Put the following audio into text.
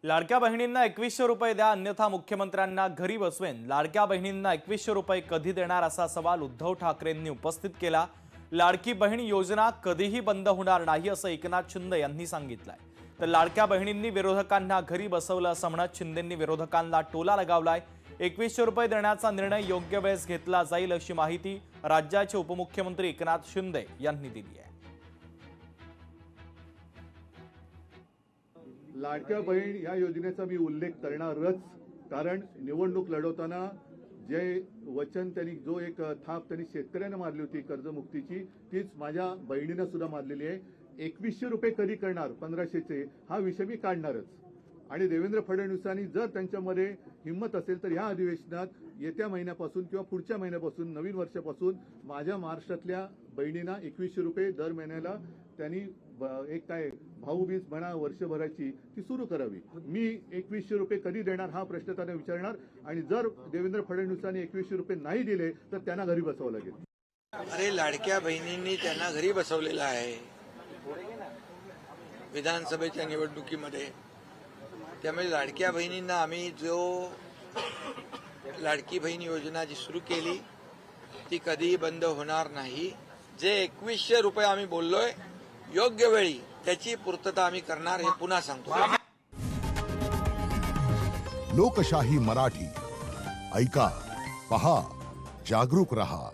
लाडक्या बहिणींना 2100 रुपये द्या, अन्यथा मुख्यमंत्र्यांना घरी बसवेन। लाडक्या बहिणींना 2100 रुपये कधी देणार असा सवाल उद्धव ठाकरेंनी उपस्थित केला। लाडकी बहीण योजना कधीही बंद होणार नाही असं एकनाथ शिंदे यांनी सांगितलंय। तर लाडक्या बहिणींनी विरोधकांना घरी बसवलं असं म्हणत शिंदेंनी विरोधकांना टोला लगावलाय। 2100 रुपये देण्याचा निर्णय योग्य वेळेस घेतला जाईल अशी माहिती राज्याचे उपमुख्यमंत्री एकनाथ शिंदे यांनी दिली आहे। लाडक्या बहीण या योजनेचा मी उल्लेख करणारच, कारण निवडणूक लढवताना जे वचन त्यांनी जो एक थाप त्यांनी शेतकऱ्यांना मारली होती कर्जमुक्तीची, तीच माझ्या बहिणींना सुद्धा मारलेली आहे। 2100 रुपये कधी करणार 1500चे हा विषय मी काढणारच। आणि देवेंद्र फडणवीसांनी जर त्यांच्यामध्ये हिंमत असेल तर या अधिवेशनात येत्या महिन्यापासून किंवा पुढच्या महिन्यापासून नवीन वर्षापासून माझ्या महाराष्ट्रातल्या बहिणींना 2100 रुपये दर महिन्याला त्यांनी एक काय भाऊबीज म्हणा वर्षभराची ती सुरू करावी। मी 2100 रुपये कधी देणार हा प्रश्न त्यांना विचारणार, आणि जर देवेंद्र फडणवीसांनी 2100 रुपये नाही दिले तर त्यांना घरी बसवावं लागेल। अरे लाडक्या बहिणींनी त्यांना घरी बसवलेलं आहे विधानसभेच्या निवडणुकीमध्ये। त्यामुळे लाडक्या बहिणींना आम्ही जो लाडकी बहीण योजना जी सुरू केली ती कधीही बंद होणार नाही। जे 2100 रुपये आम्ही बोललोय योग्य वेळी त्याची पूर्तता आम्ही करणार हे पुन्हा सांगतो। लोकशाही मराठी ऐका, पहा, जागरूक रहा।